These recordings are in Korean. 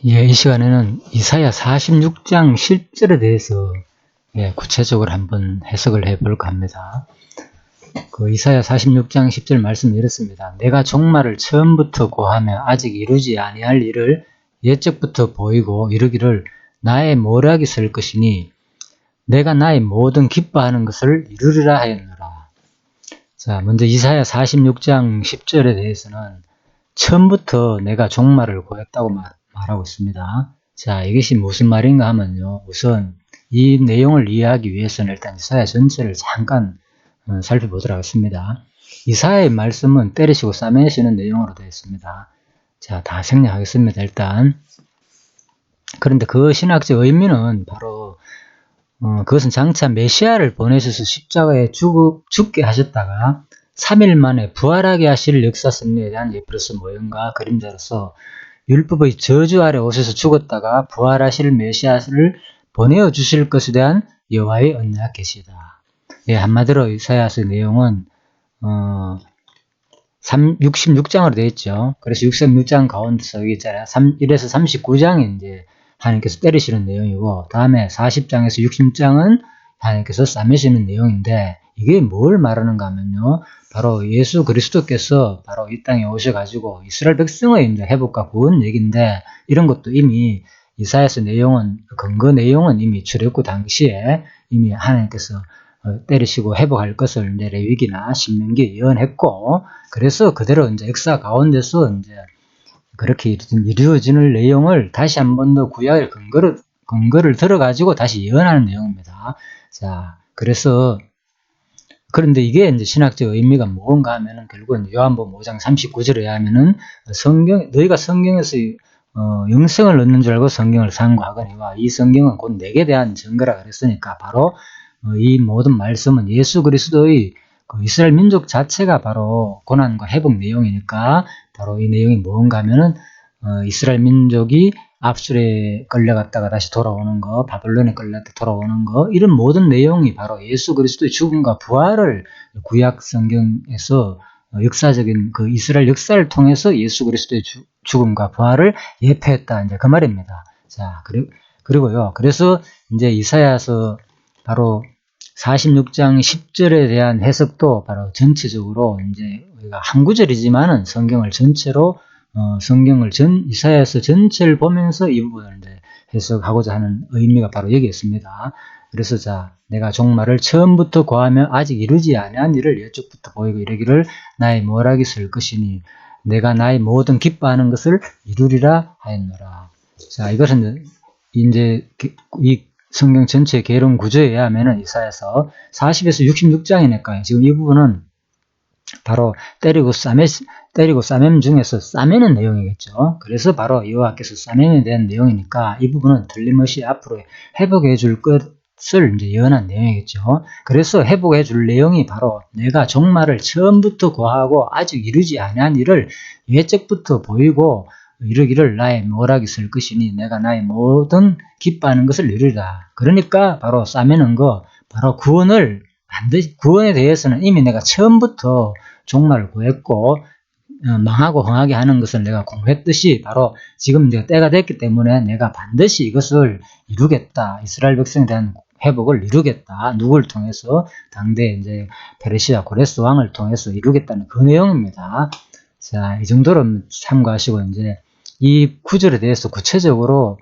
예, 이 시간에는 이사야 46장 10절에 대해서 구체적으로 한번 해석을 해볼까 합니다. 이사야 46장 10절 말씀 이렇습니다. 내가 종말을 처음부터 고하며 아직 이루지 아니할 일을 옛적부터 보이고 이르기를 나의 모략이 설 것이니 내가 나의 모든 기뻐하는 것을 이루리라 하였노라. 자, 먼저 이사야 46장 10절에 대해서는 처음부터 내가 종말을 고했다고 말하고 있습니다. 자, 이것이 무슨 말인가 하면요. 우선 이 내용을 이해하기 위해서는 일단 이사야 전체를 잠깐 살펴보도록 하겠습니다. 이사야의 말씀은 때리시고 싸매시는 내용으로 되어 있습니다. 자, 다 생략하겠습니다. 일단. 그런데 그 신학적 의미는 바로 그것은 장차 메시아를 보내셔서 십자가에 죽게 하셨다가 3일 만에 부활하게 하실 역사 섭리에 대한 예표로서 모형과 그림자로서 율법의 저주 아래 오셔서 죽었다가 부활하실 메시아를 보내어 주실 것에 대한 여호와의 언약 계시다. 예, 한마디로 이사야서의 내용은 66장으로 되어 있죠. 그래서 66장 가운데서 여기 있잖아요. 1에서 39장이 이제 하나님께서 때리시는 내용이고, 다음에 40장에서 60장은 하나님께서 싸매시는 내용인데, 이게 뭘 말하는가 하면요. 바로 예수 그리스도께서 바로 이 땅에 오셔가지고 이스라엘 백성의 이제 회복과 구원 얘기인데, 이런 것도 이미 이사야서 내용은, 근거 내용은 이미 출애굽 당시에 이미 하나님께서 때리시고 회복할 것을 이제 레위기나 신명기에 예언했고, 그래서 그대로 이제 역사 가운데서 이제 그렇게 이루어지는 내용을 다시 한 번 더 구약의 근거를 들어가지고 다시 예언하는 내용입니다. 자, 그래서 그런데 이게 이제 신학적 의미가 뭔가 하면은 결국은 요한복음 5장 39절에 의하면은 너희가 성경에서 영생을 얻는 줄 알고 성경을 상고하거니와 이 성경은 곧 내게 대한 증거라 그랬으니까 바로 이 모든 말씀은 예수 그리스도의 이스라엘 민족 자체가 바로 고난과 회복 내용이니까 바로 이 내용이 뭔가 하면은 이스라엘 민족이 압술에 끌려갔다가 다시 돌아오는 거, 바벨론에 끌려갔다 돌아오는 거, 이런 모든 내용이 바로 예수 그리스도의 죽음과 부활을 구약 성경에서 역사적인 그 이스라엘 역사를 통해서 예수 그리스도의 죽음과 부활을 예표했다. 이제 그 말입니다. 자, 그리고요. 그래서 이제 이사야서 바로 46장 10절에 대한 해석도 바로 전체적으로 이제 우리가 한 구절이지만은 성경을 전체로 이사야서 전체를 보면서 이 부분을 이제 해석하고자 하는 의미가 바로 여기 있습니다. 그래서 자, 내가 종말을 처음부터 고하며 아직 이루지 아니한 일을 옛적부터 보이고 이르기를 나의 모략이 설 것이니 내가 나의 모든 기뻐하는 것을 이루리라 하였노라. 자, 이것은 이제 이 성경 전체 개론 구조에 의하면 이사야서 40에서 66장이니까요. 지금 이 부분은 바로 때리고 싸맴 중에서 싸매는 내용이겠죠. 그래서 바로 여호와께서 싸매에 대한 내용이니까 이 부분은 틀림없이 앞으로 회복해 줄 것을 이제 예언한 내용이겠죠. 그래서 회복해 줄 내용이 바로 내가 종말을 처음부터 고하고 아직 이루지 아니한 일을 옛적부터 보이고 이르기를 나의 모략이 설 것이니 내가 나의 모든 기뻐하는 것을 이루리라. 그러니까 바로 싸매는 거, 바로 구원에 대해서는 이미 내가 처음부터 종말을 구했고 망하고 흥하게 하는 것을 내가 공부했듯이 바로 지금 내가 때가 됐기 때문에 내가 반드시 이것을 이루겠다. 이스라엘 백성에 대한 회복을 이루겠다. 누구를 통해서? 당대 이제 페르시아 고레스 왕을 통해서 이루겠다는 그 내용입니다. 자, 이 정도로 참고하시고 이제 이 구절에 대해서 구체적으로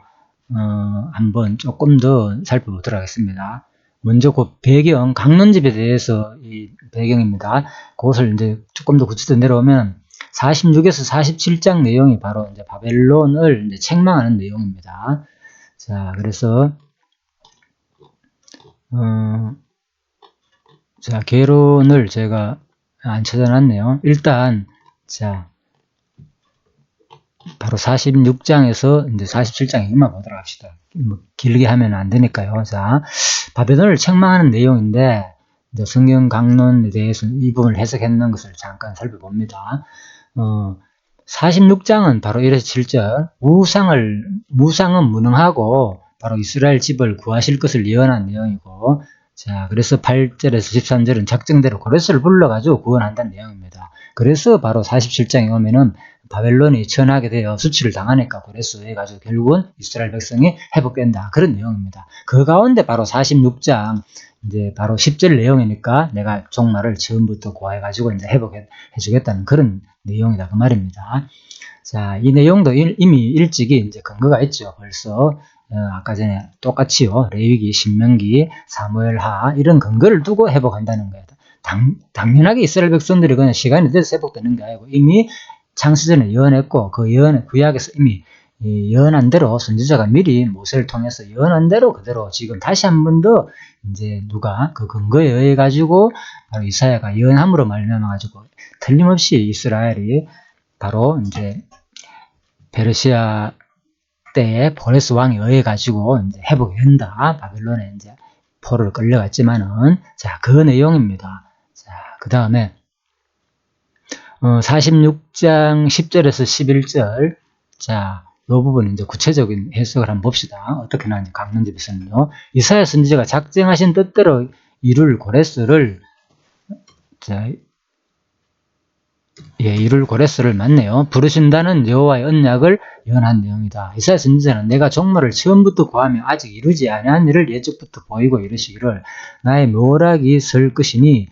한번 조금 더 살펴보도록 하겠습니다. 먼저 그 배경, 강론집에 대해서 이 배경입니다. 그것을 이제 조금 더 구체적으로 내려오면 46에서 47장 내용이 바로 이제 바벨론을 이제 책망하는 내용입니다. 자, 그래서 자, 개론을 제가 안 찾아놨네요. 일단 자, 바로 46장에서 이제 47장에만 보도록 합시다. 뭐 길게 하면 안 되니까요. 자, 바벨론을 책망하는 내용인데 이제 성경 강론에 대해서 이 부분을 해석했는 것을 잠깐 살펴봅니다. 46장은 바로 1에서 7절 무상은 무능하고 바로 이스라엘 집을 구하실 것을 예언한 내용이고, 자, 그래서 8절에서 13절은 작정대로 고레스를 불러가지고 구원한다는 내용입니다. 그래서 바로 47장에 오면은 바벨론이 전하게 되어 수치를 당하니까 그래서 해가지고 결국은 이스라엘 백성이 회복된다. 그런 내용입니다. 그 가운데 바로 46장 이제 바로 10절 내용이니까 내가 종말을 처음부터 고해가지고 이제 회복해주겠다는 그런 내용이다. 그 말입니다. 자, 이 내용도 이미 일찍이 이제 근거가 있죠. 벌써 아까 전에 똑같이요. 레위기, 신명기, 사무엘하 이런 근거를 두고 회복한다는 거예요. 당연하게 이스라엘 백성들이 그냥 시간이 돼서 회복되는 게 아니고 이미 창세전에 예언했고 그 구약에서 이미 예언한 대로 선지자가 미리 모세를 통해서 예언한 대로 그대로 지금 다시 한 번 더 이제 누가 그 근거에 의해 가지고 바로 이사야가 예언함으로 말미암아 가지고 틀림없이 이스라엘이 바로 이제 페르시아 때에 보레스 왕에 의해 가지고 이제 회복이 된다. 바벨론에 이제 포로를 끌려갔지만은 자, 그 내용입니다. 자, 그 다음에 46장 10절에서 11절 자, 이 부분 이제 구체적인 해석을 한번 봅시다. 어떻게 나는지 강론집에서는요. 이사야 선지자가 작정하신 뜻대로 이룰 고레스를 자, 이룰 고레스를 맞네요. 부르신다는 여호와의 언약을 예언한 내용이다. 이사야 선지자는 내가 종말을 처음부터 고하며 아직 이루지 아니한 일을 예적부터 보이고 이르시기를 나의 묘락이 설 것이니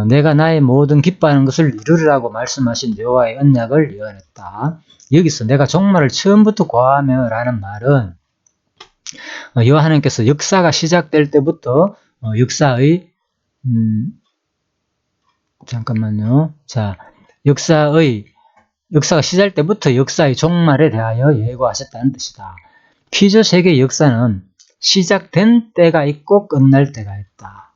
내가 나의 모든 기뻐하는 것을 이루리라고 말씀하신 여호와의 언약을 예언했다. 여기서 내가 종말을 처음부터 고하며 라는 말은 여호와 하나님께서 역사가 시작될 때부터 역사의 잠깐만요. 자, 역사가 시작될 때부터 역사의 종말에 대하여 예고하셨다는 뜻이다. 피조 세계의 역사는 시작된 때가 있고 끝날 때가 있다.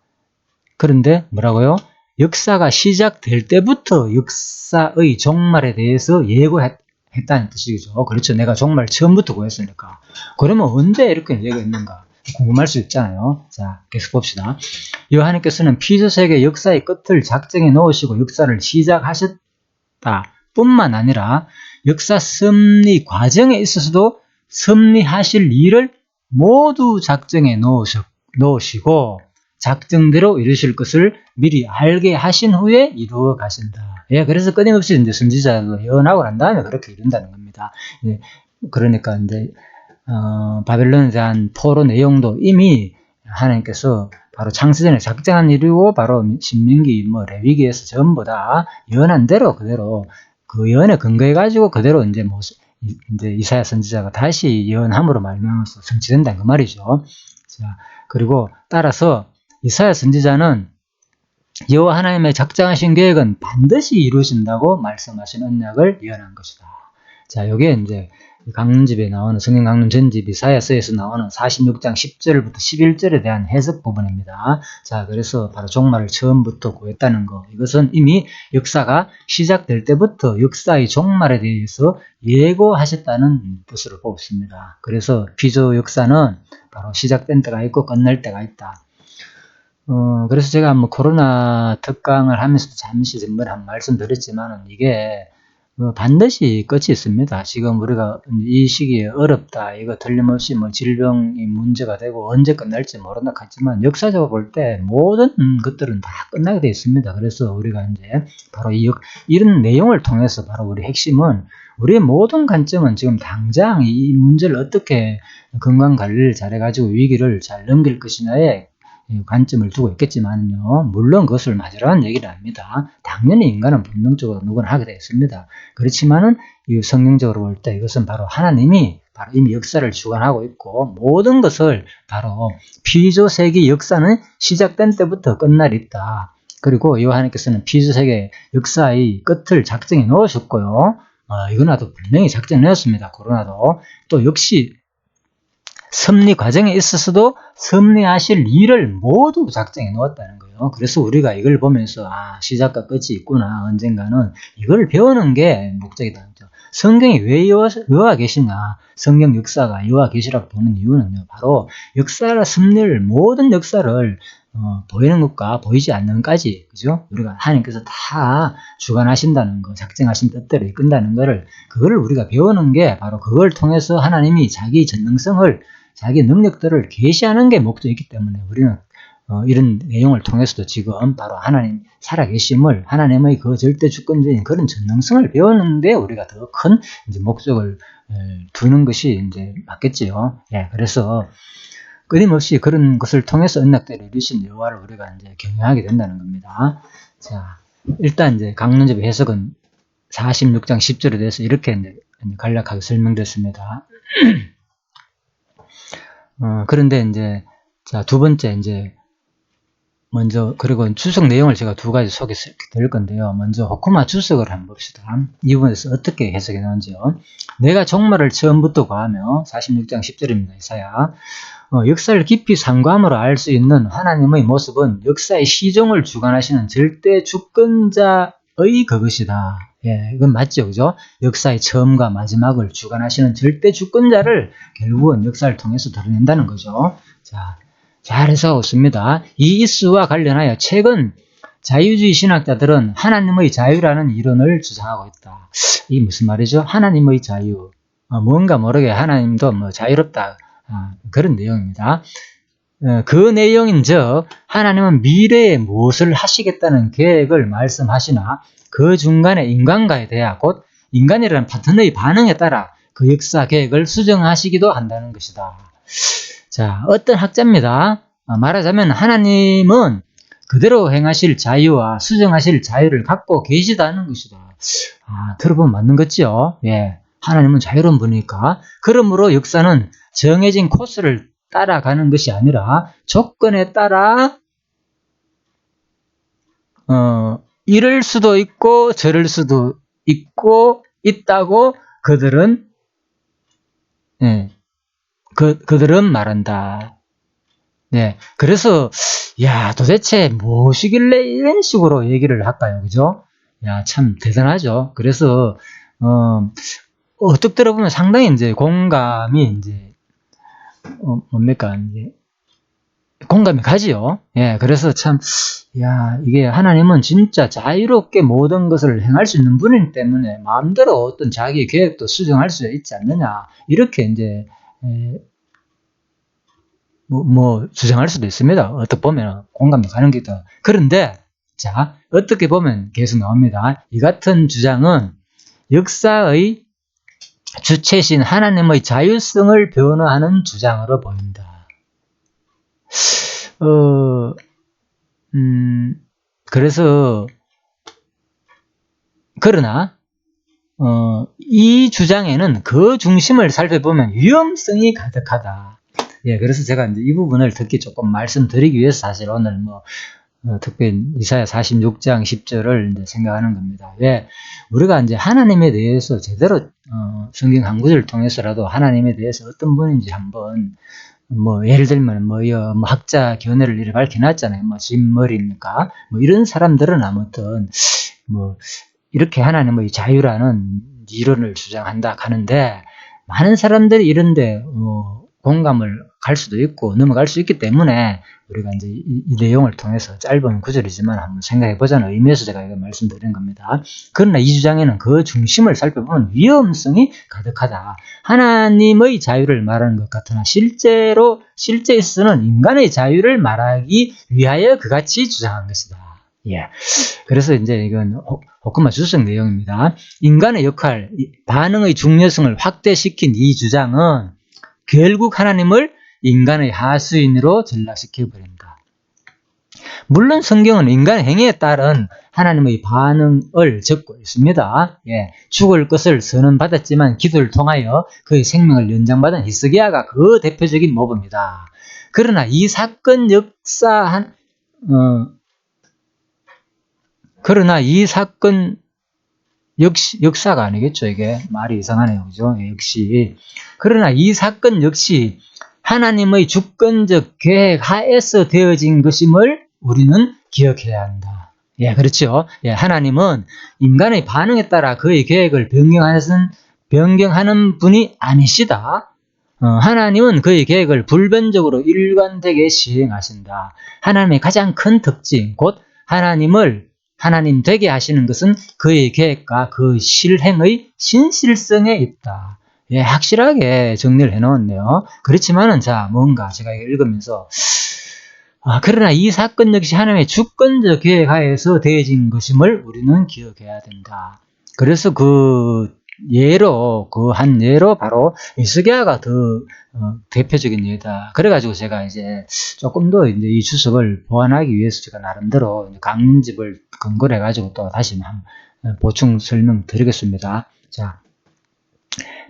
그런데 뭐라고요? 역사가 시작될 때부터 역사의 종말에 대해서 예고했다는 뜻이죠. 그렇죠. 내가 종말 처음부터 고했으니까. 그러면 언제 이렇게 예고했는가? 궁금할 수 있잖아요. 자, 계속 봅시다. 여호와님께서는 피조세계 역사의 끝을 작정해 놓으시고 역사를 시작하셨다 뿐만 아니라 역사 섭리 과정에 있어서도 섭리하실 일을 모두 작정해 놓으시고 작정대로 이루실 것을 미리 알게 하신 후에 이루어 가신다. 예, 그래서 끊임없이 이제 선지자가 예언하고 난 다음에 그렇게 이룬다는 겁니다. 예, 그러니까 이제 바벨론에 대한 포로 내용도 이미 하나님께서 바로 창세전에 작정한 일이고 바로 신명기, 레위기에서 전부 다 예언한 대로 그대로 그 예언에 근거해 가지고 그대로 이제 이사야 선지자가 다시 예언함으로 말미암아서 성취된다는 그 말이죠. 자, 그리고 따라서 이사야 선지자는 여호와 하나님의 작정하신 계획은 반드시 이루신다고 말씀하신 언약을 예언한 것이다. 자, 요게 이제 강론집에 나오는 성경 강론 전집 이사야서에서 나오는 46장 10절부터 11절에 대한 해석 부분입니다. 자, 그래서 바로 종말을 처음부터 고했다는 거. 이것은 이미 역사가 시작될 때부터 역사의 종말에 대해서 예고하셨다는 뜻으로 보습니다. 그래서 피조 역사는 바로 시작된 때가 있고 끝날 때가 있다. 그래서 제가 코로나 특강을 하면서도 잠시 전번에 한 말씀 드렸지만은 이게 반드시 끝이 있습니다. 지금 우리가 이 시기에 어렵다, 이거 틀림없이 질병이 문제가 되고 언제 끝날지 모른다 하지만 역사적으로 볼 때 모든 것들은 다 끝나게 되어 있습니다. 그래서 우리가 이제 바로 이런 내용을 통해서 바로 우리 핵심은 우리의 모든 관점은 지금 당장 이 문제를 어떻게 건강 관리를 잘해가지고 위기를 잘 넘길 것이냐에 관점을 두고 있겠지만요. 물론 그것을 맞으라는 얘기는 아닙니다. 당연히 인간은 본능적으로 누구나 하게 되어 있습니다. 그렇지만은 이 성경적으로 볼 때 이것은 바로 하나님이 바로 이미 역사를 주관하고 있고 모든 것을 바로 피조세계 역사는 시작된 때부터 끝날 있다. 그리고 하나님께서는 피조세계 역사의 끝을 작정해 놓으셨고요. 이거나도 분명히 작정해 놓았습니다. 코로나도. 또 역시 섭리 과정에 있어서도 섭리하실 일을 모두 작정해 놓았다는 거예요. 그래서 우리가 이걸 보면서 시작과 끝이 있구나. 언젠가는 이걸 배우는 게 목적이다. 성경이 왜 여호와 계시냐? 성경 역사가 여호와 계시라고 보는 이유는요. 바로 역사를 섭리를 모든 역사를 보이는 것과 보이지 않는 것까지 그죠? 우리가 하나님께서 다 주관하신다는 거, 작정하신 뜻대로 이끈다는 거를 그거를 우리가 배우는 게 바로 그걸 통해서 하나님이 자기 전능성을 자기 능력들을 계시하는 게 목적이기 때문에 우리는 이런 내용을 통해서도 지금 바로 하나님 살아계심을, 하나님의 그 절대 주권적인 그런 전능성을 배우는데 우리가 더 큰 이제 목적을 두는 것이 이제 맞겠지요. 예, 그래서 끊임없이 그런 것을 통해서 언약대로 이루신 여호와를 우리가 이제 경외하게 된다는 겁니다. 자, 일단 이제 강론집의 해석은 46장 10절에 대해서 이렇게 이제 간략하게 설명됐습니다. 그런데 이제 자, 두 번째 이제 먼저 그리고 주석 내용을 제가 두 가지 소개드릴 건데요. 먼저 호쿠마 주석을 한번 봅시다. 이 부분에서 어떻게 해석해 나는지요. 내가 종말을 처음부터 구하며 46장 10절입니다. 이사야. 역사를 깊이 상고함으로 알 수 있는 하나님의 모습은 역사의 시종을 주관하시는 절대 주권자의 그것이다. 예, 이건 맞죠, 그죠? 역사의 처음과 마지막을 주관하시는 절대 주권자를 결국은 역사를 통해서 드러낸다는 거죠. 자, 잘 해석하겠습니다. 이 이슈와 관련하여 최근 자유주의 신학자들은 하나님의 자유라는 이론을 주장하고 있다. 이게 무슨 말이죠? 하나님의 자유. 뭔가 모르게 하나님도 뭐 자유롭다. 그런 내용입니다. 그 내용인즉 하나님은 미래에 무엇을 하시겠다는 계획을 말씀하시나 그 중간에 인간과에 대하 곧 인간이라는 파트너의 반응에 따라 그 역사 계획을 수정하시기도 한다는 것이다. 자, 어떤 학자입니다. 말하자면 하나님은 그대로 행하실 자유와 수정하실 자유를 갖고 계시다는 것이다. 들어보면 맞는 거죠. 예, 하나님은 자유로운 분이니까. 그러므로 역사는 정해진 코스를 따라가는 것이 아니라 조건에 따라 이럴 수도 있고 저럴 수도 있다고 그들은 그들은 말한다. 네, 그래서 도대체 무엇이길래 이런 식으로 얘기를 할까요, 그죠? 참 대단하죠. 그래서 어떻게 들어보면 상당히 이제 공감이 이제 뭡니까 이제 공감이 가지요. 예, 그래서 참 이게 하나님은 진짜 자유롭게 모든 것을 행할 수 있는 분이기 때문에 마음대로 어떤 자기 계획도 수정할 수 있지 않느냐 이렇게 이제 주장할 수도 있습니다. 어떻게 보면 공감이 가는 게 있다. 그런데 자, 어떻게 보면 계속 나옵니다. 이 같은 주장은 역사의 주체신 하나님의 자율성을 변호하는 주장으로 보인다. 그래서 그러나 이 주장에는 그 중심을 살펴보면 위험성이 가득하다. 예, 그래서 제가 이제 이 부분을 특히 조금 말씀드리기 위해서 사실 오늘 특별히 이사야 46장 10절을 이제 생각하는 겁니다. 예, 우리가 이제 하나님에 대해서 제대로 성경 한 구절을 통해서라도 하나님에 대해서 어떤 분인지 한번 예를 들면 학자 견해를 이렇게 밝혀놨잖아요. 진머리입니까? 이런 사람들은 아무튼 이렇게 하나님의 자유라는 이론을 주장한다 하는데 많은 사람들이 이런데 공감을 갈 수도 있고 넘어갈 수 있기 때문에 우리가 이제 이 내용을 통해서 짧은 구절이지만 한번 생각해 보자는 의미에서 제가 이거 말씀드린 겁니다. 그러나 이 주장에는 그 중심을 살펴보면 위험성이 가득하다. 하나님의 자유를 말하는 것 같으나 실제에 있어서는 인간의 자유를 말하기 위하여 그같이 주장한 것이다. 예. 그래서 이제 이건 호쿠마 주석 내용입니다. 인간의 역할, 반응의 중요성을 확대시킨 이 주장은 결국 하나님을 인간의 하수인으로 전락시켜버린다. 물론 성경은 인간의 행위에 따른 하나님의 반응을 적고 있습니다. 예, 죽을 것을 선언받았지만 기도를 통하여 그의 생명을 연장받은 히스기야가 그 대표적인 모범이다. 그러나 이 사건 역사가 아니겠죠. 이게 말이 이상하네요. 그죠? 역시. 그러나 이 사건 역시 하나님의 주권적 계획 하에서 되어진 것임을 우리는 기억해야 한다. 예, 그렇죠. 예, 하나님은 인간의 반응에 따라 그의 계획을 변경하는 분이 아니시다. 하나님은 그의 계획을 불변적으로 일관되게 시행하신다. 하나님의 가장 큰 특징, 곧 하나님 되게 하시는 것은 그의 계획과 그 실행의 신실성에 있다. 예, 확실하게 정리를 해놓았네요. 그렇지만은, 뭔가 제가 읽으면서, 그러나 이 사건 역시 하나님의 주권적 계획하에서 되어진 것임을 우리는 기억해야 된다. 그래서 한 예로 바로 히스기야가 더 대표적인 예다. 그래가지고 제가 이제 조금 더 이제 이 주석을 보완하기 위해서 제가 나름대로 강론집을 근거로 해가지고 또 다시 보충 설명 드리겠습니다. 자,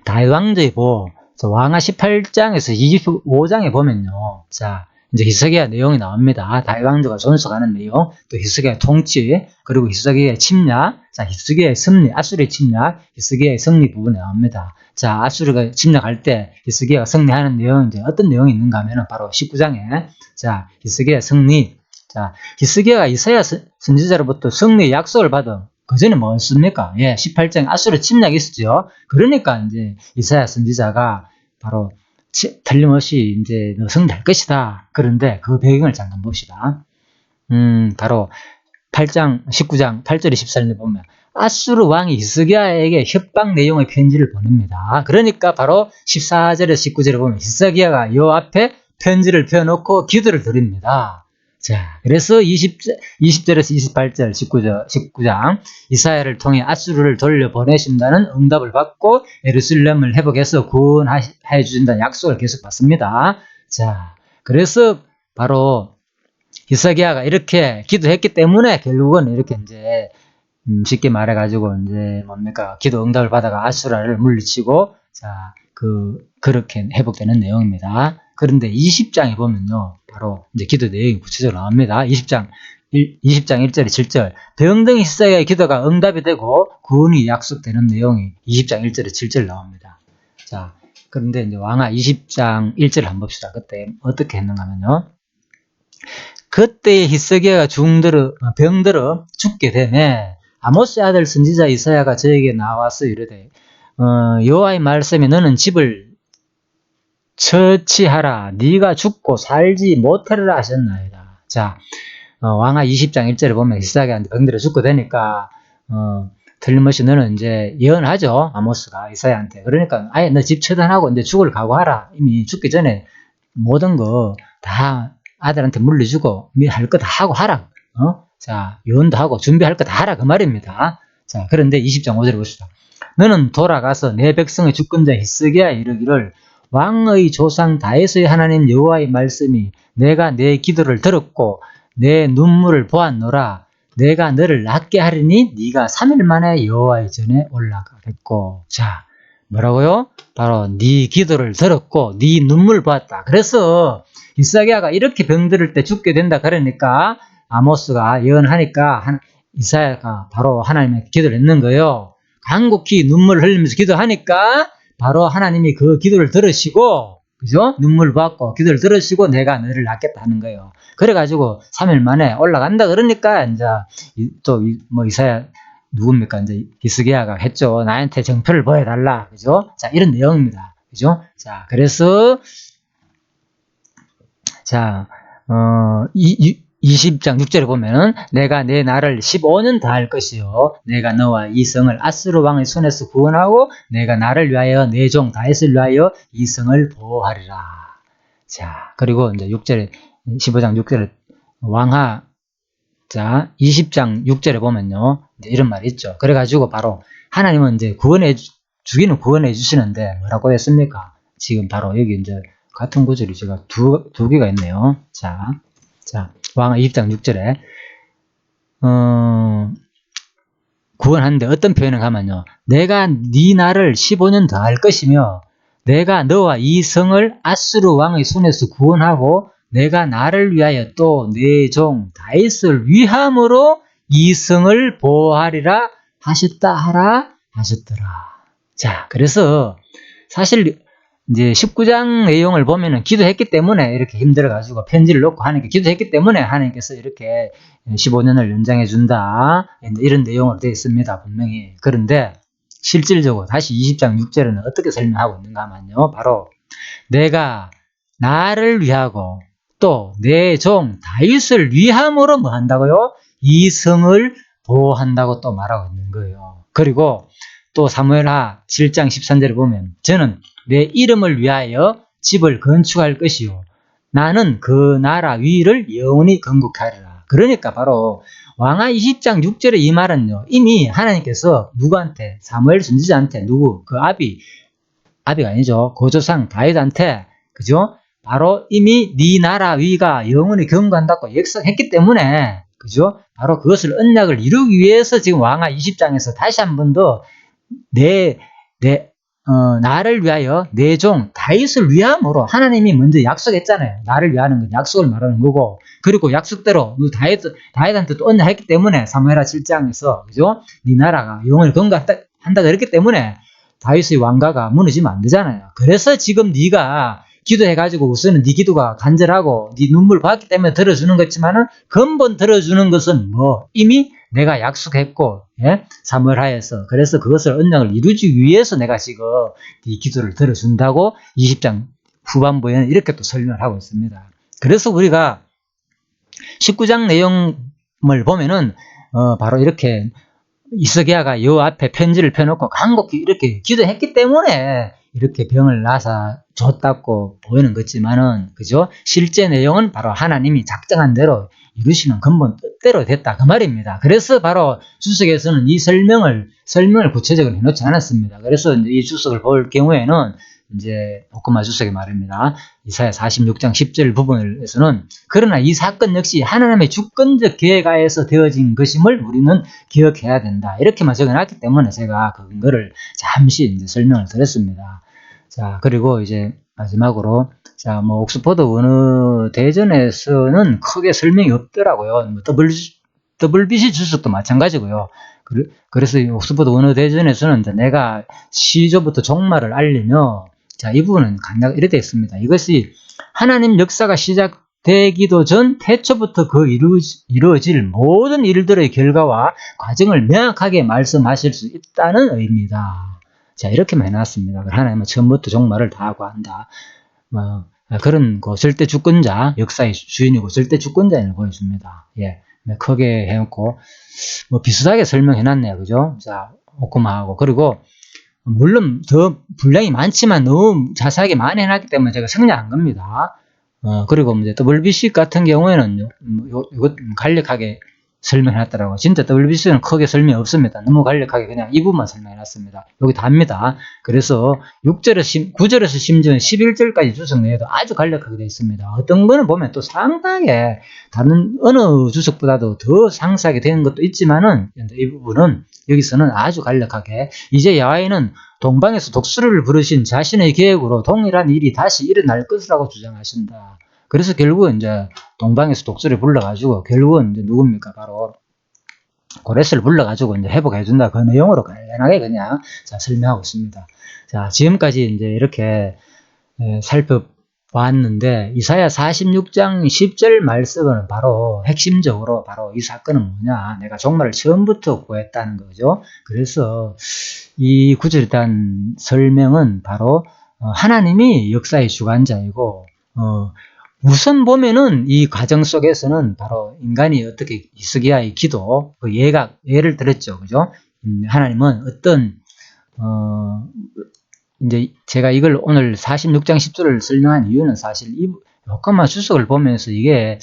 다윗왕조의 보, 왕하 18장에서 25장에 보면요. 자, 이제 히스기야 내용이 나옵니다. 다윗왕조가 존속하는 내용, 또 히스기야의 통치, 그리고 히스기야의 침략, 자, 히스기야의 승리, 아수르의 침략, 히스기야의 승리 부분이 나옵니다. 자, 아수르가 침략할 때 히스기야가 승리하는 내용이 이제 어떤 내용이 있는가 하면은 바로 19장에, 자, 히스기야의 승리. 자, 히스기야가 이사야 선지자로부터 승리의 약속을 받은 그 전에 뭐였습니까? 18장 아수르 침략이 있었죠. 그러니까 이제 이사야 선지자가 바로 틀림없이 이제 승리할 것이다. 그런데 그 배경을 잠깐 봅시다. 바로 8장 19장 8절에 14절에 보면 아수르 왕이 히스기야에게 협박 내용의 편지를 보냅니다. 그러니까 바로 14절에서 19절에 보면 히스기야가 요 앞에 편지를 펴놓고 기도를 드립니다. 자, 그래서 20절에서 28절, 19장, 이사야를 통해 아수르를 돌려보내신다는 응답을 받고 예루살렘을 회복해서 구원해 주신다는 약속을 계속 받습니다. 자, 그래서 바로 히스기야가 이렇게 기도했기 때문에 결국은 이렇게 이제 쉽게 말해가지고 이제 뭡니까 기도 응답을 받아가 아수라를 물리치고 자, 그렇게 회복되는 내용입니다. 그런데 20장에 보면요. 바로 이제 기도 내용이 구체적으로 나옵니다. 20장 1절에 7절. 병든 히스기야의 기도가 응답이 되고 구원이 약속되는 내용이 20장 1절에 7절 나옵니다. 자, 그런데 이제 왕하 20장 1절을 한번 봅시다. 그때 어떻게 했는가 하면요. 그때 히스기야가 병들어 죽게 되매 아모스의 아들 선지자 이사야가 저에게 나와서 이르되 여호와의 말씀에 너는 집을 처치하라. 네가 죽고 살지 못하리라 하셨나이다. 자, 왕하 20장 1절에 보면 히스기야한테 병들어 죽게 되니까 틀림없이 너는 이제 예언하죠. 아모스가 이사야한테. 그러니까 아예 너 집 처단하고 이제 죽을 각오하라. 이미 죽기 전에 모든 거 다 아들한테 물려주고 할 거 다 하고 하라. 자, 예언도 하고 준비할 거 다 하라 그 말입니다. 자, 그런데 20장 5절에 봅시다. 너는 돌아가서 내 백성의 주권자 히스기야에 이르기를 왕의 조상 다윗의 하나님 여호와의 말씀이 내가 내 기도를 들었고 내 눈물을 보았노라. 내가 너를 낫게 하리니 네가 3일 만에 여호와의 전에 올라가겠고. 자, 뭐라고요? 바로 네 기도를 들었고 네 눈물 보았다. 그래서 히스기야가 이렇게 병들을 때 죽게 된다 그러니까 아모스가 예언하니까 이사야가 바로 하나님의 기도를 했는 거예요. 간곡히 눈물을 흘리면서 기도하니까 바로 하나님이 그 기도를 들으시고, 그죠? 눈물을 받고 기도를 들으시고 내가 너를 낫겠다 하는 거예요. 그래가지고 3일 만에 올라간다 그러니까 이제 또 이사야 누굽니까? 이제 히스기야가 했죠. 나한테 정표를 보여달라. 그죠? 자, 이런 내용입니다. 그죠? 자, 그래서 자, 20장 6절에 보면은 내가 내 나를 15년 다 할 것이요 내가 너와 이 성을 아스루 왕의 손에서 구원하고 내가 나를 위하여 내 종 다윗을 위하여 이 성을 보호하리라. 자, 그리고 이제 6절에 15장 6절에 왕하 자, 20장 6절에 보면요. 이제 이런 말이 있죠. 그래가지고 바로 하나님은 이제 주기는 구원해 주시는데 뭐라고 했습니까? 지금 바로 여기 이제 같은 구절이 제가 두 개가 있네요. 자, 왕하 20장 6절에, 구원하는데 어떤 표현을 하면요. 내가 네 나를 15년 더 할 것이며, 내가 너와 이 성을 아수르 왕의 손에서 구원하고, 내가 나를 위하여 또 내 종 다윗을 위함으로 이 성을 보호하리라 하셨더라. 자, 그래서 사실 이제 19장 내용을 보면은 기도했기 때문에 이렇게 힘들어가지고 편지를 놓고 하니까 기도했기 때문에 하나님께서 이렇게 15년을 연장해 준다 이런 내용으로 되어 있습니다. 분명히. 그런데 실질적으로 다시 20장 6절에는 어떻게 설명하고 있는가 하면요. 바로 내가 나를 위하고 또 내 종 다윗을 위함으로 뭐 한다고요? 이 성을 보호한다고 또 말하고 있는 거예요. 그리고 또 사무엘하 7장 13절에 보면 저는 내 이름을 위하여 집을 건축할 것이요 나는 그 나라 위를 영원히 건국하리라. 그러니까 바로 왕하 20장 6절의 이 말은요, 이미 하나님께서 누구한테, 사무엘 선지자한테, 그 아비가 아니죠, 고조상 다윗한테, 그죠? 바로 이미 네 나라 위가 영원히 경고한다고 약속했기 때문에, 그죠? 바로 그것을 언약을 이루기 위해서 지금 왕하 20장에서 다시 한 번 더 나를 위하여 내 종 다윗을 위함으로 하나님이 먼저 약속했잖아요. 나를 위하는 건 약속을 말하는 거고, 그리고 약속대로 다윗한테 또 언약했기 때문에 사무엘하 7장에서, 그죠? 네 나라가 영원히 건강한다 그랬기 때문에 다윗의 왕가가 무너지면 안 되잖아요. 그래서 지금 네가 기도해가지고 우선은 네 기도가 간절하고 네 눈물 봤기 때문에 들어주는 거지만은, 근본 들어주는 것은 이미 내가 약속했고, 예? 사무엘하에서. 그래서 그것을 언약을 이루기 위해서 내가 지금 네 기도를 들어준다고 20장 후반부에는 이렇게 또 설명을 하고 있습니다. 그래서 우리가 19장 내용을 보면은 바로 이렇게 이스기야가 요 앞에 편지를 펴놓고 간곡히 이렇게 기도했기 때문에 이렇게 병을 나사 줬다고 보이는 거지만은, 그죠? 실제 내용은 바로 하나님이 작정한 대로 이루시는 근본 뜻대로 됐다, 그 말입니다. 그래서 바로 주석에서는 이 설명을 구체적으로 해놓지 않았습니다. 그래서 이제 이 주석을 볼 경우에는 이제 복음화 주석의 말입니다. 이사야 46장 10절 부분에서는, 그러나 이 사건 역시 하나님의 주권적 계획하에서 되어진 것임을 우리는 기억해야 된다, 이렇게만 적어놨기 때문에 제가 그거를 잠시 이제 설명을 드렸습니다. 자, 그리고 이제 마지막으로, 자, 옥스퍼드 원어 대전에서는 크게 설명이 없더라고요. WBC 주석도 마찬가지고요. 그래서 옥스퍼드 원어 대전에서는 내가 시조부터 종말을 알리며, 자, 이 부분은 간략히 이렇게 있습니다. 이것이 하나님 역사가 시작되기도 전 태초부터 그 이루어질 모든 일들의 결과와 과정을 명확하게 말씀하실 수 있다는 의미다. 자, 이렇게만 해놨습니다. 하나님은 처음부터 종말을 다 하고 한다. 그런 절대 주권자, 역사의 주인이고 절대 주권자를 보여줍니다. 예, 크게 해놓고 비슷하게 설명해놨네요, 그죠? 자, 오크마하고. 그리고 물론 더 분량이 많지만 너무 자세하게 많이 해놨기 때문에 제가 생략한 겁니다. 그리고 이제 WBC 같은 경우에는 이것 간략하게 설명해놨더라고요. 진짜 WBC는 크게 설명이 없습니다. 너무 간략하게 그냥 이 부분만 설명해놨습니다. 여기 답니다. 그래서 9절에서 심지어 11절까지 주석 내에도 아주 간략하게 되어 있습니다. 어떤 거는 보면 또 상당하게 다른 어느 주석보다도 더 상세하게 되는 것도 있지만은, 이 부분은 여기서는 아주 간략하게, 이제 야훼는 동방에서 독수리를 부르신 자신의 계획으로 동일한 일이 다시 일어날 것이라고 주장하신다. 그래서 결국은 이제 동방에서 독수리를 불러가지고 결국은 이제 누굽니까? 바로 고레스를 불러가지고 이제 회복해준다. 그 내용으로 간단하게 그냥 설명하고 있습니다. 자, 지금까지 이제 이렇게 살펴봤는데, 이사야 46장 10절 말씀은 바로 핵심적으로 바로 이 사건은 뭐냐? 내가 종말을 처음부터 구했다는 거죠. 그래서 이 구절에 대한 설명은 바로 하나님이 역사의 주관자이고, 우선 보면은 이 과정 속에서는 바로 인간이 어떻게 이스기야의 기도, 예를 들었죠, 그죠? 하나님은 어떤 이제 제가 이걸 오늘 46장 10절을 설명한 이유는 사실 이 복음화 주석을 보면서 이게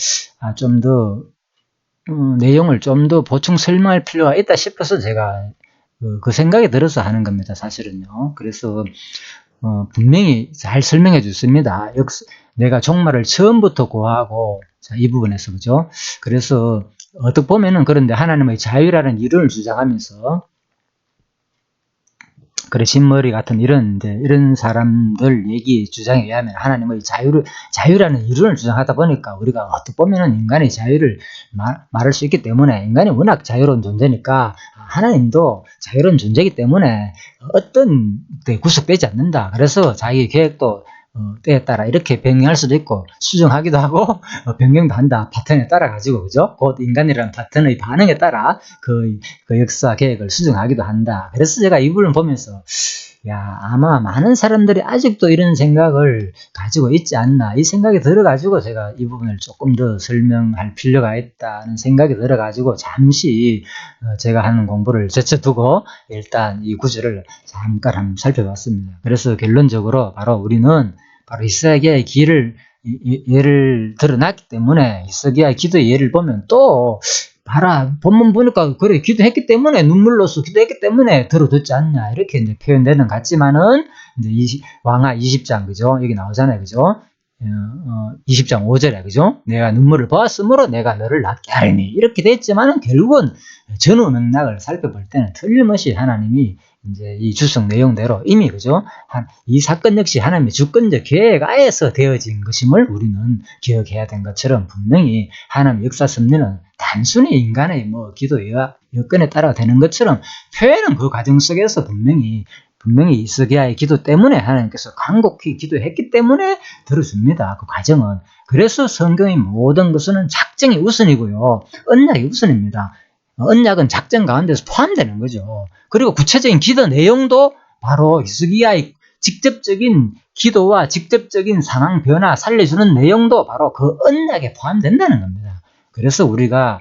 좀 더 내용을 좀 더 보충 설명할 필요가 있다 싶어서 제가 그 생각이 들어서 하는 겁니다, 사실은요. 그래서 분명히 잘 설명해 줬습니다. 내가 종말을 처음부터 구하고, 자, 이 부분에서, 그죠? 그래서 어떻게 보면은, 그런데 하나님의 자유라는 이론을 주장하면서, 그래, 신머리 같은 이런 사람들 주장에 의하면 하나님의 자유라는 이론을 주장하다 보니까 우리가 어떻게 보면은 인간의 자유를 말할 수 있기 때문에, 인간이 워낙 자유로운 존재니까 하나님도 자유로운 존재이기 때문에 어떤 데 구속되지 않는다. 그래서 자기 계획도 때에 따라 이렇게 변경할 수도 있고 수정하기도 하고 변경도 한다. 패턴에 따라 가지고, 그죠? 곧 인간이라는 패턴의 반응에 따라 그 역사 계획을 수정하기도 한다. 그래서 제가 이 부분을 보면서 아마 많은 사람들이 아직도 이런 생각을 가지고 있지 않나, 이 생각이 들어가지고 제가 이 부분을 조금 더 설명할 필요가 있다는 생각이 들어가지고 잠시 제가 하는 공부를 제쳐두고 일단 이 구절을 잠깐 한번 살펴봤습니다. 그래서 결론적으로 바로 우리는 바로 이스라엘의 길을 예를 들어놨기 때문에 히스기야의 기도의 예를 보면 또 봐라 본문 보니까 그래 기도했기 때문에 눈물로써 기도했기 때문에 들어줬지 않냐 이렇게 이제 표현되는 것 같지만은 이제 왕하 20장 그죠 여기 나오잖아요 그죠 20장 5절에 그죠 내가 눈물을 보았으므로 내가 너를 낫게 하리니 이렇게 됐지만은 결국은 전후 맥락을 살펴볼 때는 틀림없이 하나님이 이제 이 주석 내용대로 이미 그죠 이 사건 역시 하나님의 주권적 계획 하에서 되어진 것임을 우리는 기억해야 된 것처럼 분명히 하나님의 역사 섭리는 단순히 인간의 뭐 기도 여건에 따라 되는 것처럼 표현은 그 과정 속에서 분명히 히스기야의 기도 때문에 하나님께서 간곡히 기도했기 때문에 들어줍니다. 그 과정은. 그래서 성경의 모든 것은 작정이 우선이고요. 언약이 우선입니다. 언약은 작정 가운데서 포함되는 거죠. 그리고 구체적인 기도 내용도 바로 히스기야의 직접적인 기도와 직접적인 상황 변화 살려주는 내용도 바로 그 언약에 포함된다는 겁니다. 그래서 우리가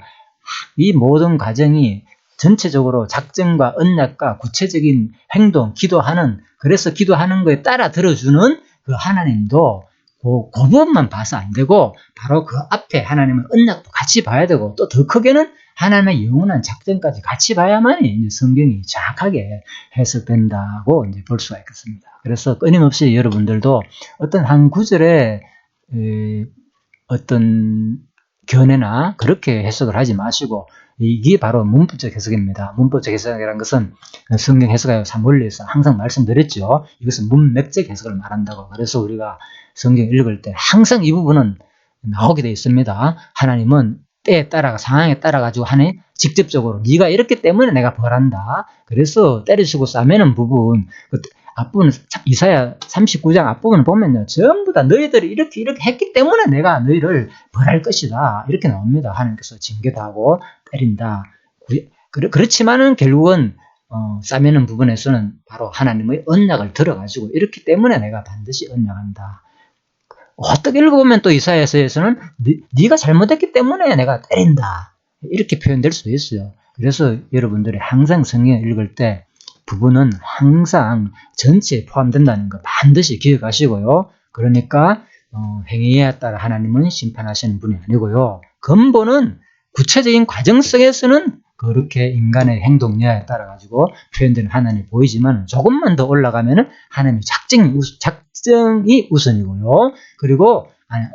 이 모든 과정이 전체적으로 작정과 언약과 구체적인 행동, 그래서 기도하는 거에 따라 들어주는 그 하나님도 그 부분만 봐서 안 되고 바로 그 앞에 하나님의 언약도 같이 봐야 되고 또 더 크게는 하나님의 영원한 작정까지 같이 봐야만 이제 성경이 정확하게 해석된다고 이제 볼 수가 있겠습니다. 그래서 끊임없이 여러분들도 어떤 한 구절에 어떤 견해나 그렇게 해석을 하지 마시고 이게 바로 문법적 해석입니다. 문법적 해석이라는 것은 성경 해석하고 사물리에서 항상 말씀드렸죠. 이것은 문맥적 해석을 말한다고. 그래서 우리가 성경 읽을 때 항상 이 부분은 나오게 되어 있습니다. 하나님은 때에 따라 상황에 따라 가지고 하니 직접적으로 네가 이렇기 때문에 내가 벌한다. 그래서 때리시고 싸매는 부분 앞부분 이사야 39장 앞부분을 보면요. 전부 다 너희들이 이렇게 했기 때문에 내가 너희를 벌할 것이다. 이렇게 나옵니다. 하나님께서 징계도 하고 때린다. 그렇지만은 결국은 싸매는 부분에서는 바로 하나님의 언약을 들어가지고 이렇기 때문에 내가 반드시 언약한다. 어떻게 읽어보면 또 이사야서에서는 네가 잘못했기 때문에 내가 때린다. 이렇게 표현될 수도 있어요. 그래서 여러분들이 항상 성경을 읽을 때 부분은 항상 전체에 포함된다는 거 반드시 기억하시고요. 그러니까 행위에 따라 하나님은 심판하시는 분이 아니고요. 근본은 구체적인 과정 속에서는 그렇게 인간의 행동 여하에 따라 가지고 표현되는 하나님이 보이지만 조금만 더 올라가면은 하나님의 작정이 우선이고요. 그리고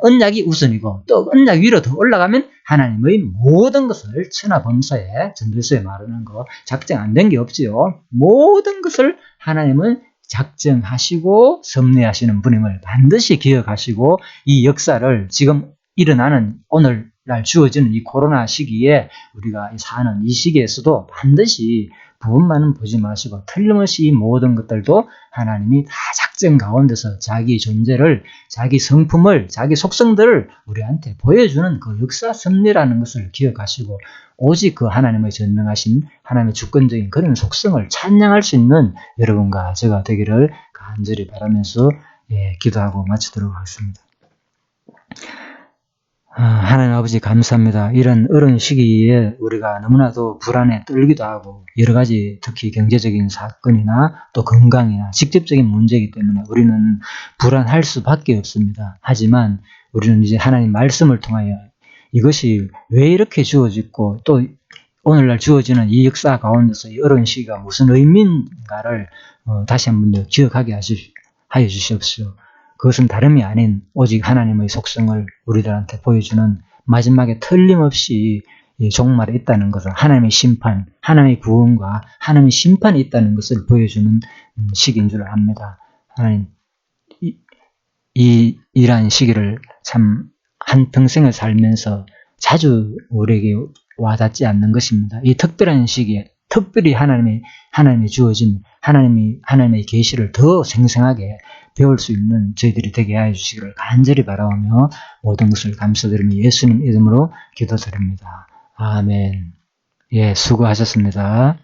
언약이 우선이고 또 언약 위로 더 올라가면 하나님의 모든 것을 천하범사에 전도서에 말하는 거 작정 안 된 게 없지요. 모든 것을 하나님은 작정하시고 섭리하시는 분임을 반드시 기억하시고 이 역사를 지금 일어나는 오늘날 주어지는 이 코로나 시기에 우리가 사는 이 시기에서도 반드시 부분만은 보지 마시고 틀림없이 이 모든 것들도 하나님이 다 작정 가운데서 자기 존재를, 자기 성품을, 자기 속성들을 우리한테 보여주는 그 역사 섭리라는 것을 기억하시고 오직 그 하나님의 전능하신 하나님의 주권적인 그런 속성을 찬양할 수 있는 여러분과 제가 되기를 간절히 바라면서 기도하고 마치도록 하겠습니다. 하나님 아버지 감사합니다. 이런 어려운 시기에 우리가 너무나도 불안에 떨기도 하고 여러 가지 특히 경제적인 사건이나 또 건강이나 직접적인 문제이기 때문에 우리는 불안할 수밖에 없습니다. 하지만 우리는 이제 하나님 말씀을 통하여 이것이 왜 이렇게 주어졌고 또 오늘날 주어지는 이 역사 가운데서 이 어려운 시기가 무슨 의미인가를 다시 한번 더 기억하게 하여 주시옵시오. 그것은 다름이 아닌 오직 하나님의 속성을 우리들한테 보여주는 마지막에 틀림없이 종말에 있다는 것을 하나님의 심판, 하나님의 구원과 하나님의 심판이 있다는 것을 보여주는 시기인 줄 압니다. 하나님, 이러한 시기를 참 한평생을 살면서 자주 우리에게 와닿지 않는 것입니다. 이 특별한 시기에 특별히 하나님이 주어진 하나님의 계시를 더 생생하게 배울 수 있는 저희들이 되게 하여 주시기를 간절히 바라오며 모든 것을 감사드리며 예수님 이름으로 기도드립니다. 아멘. 수고하셨습니다.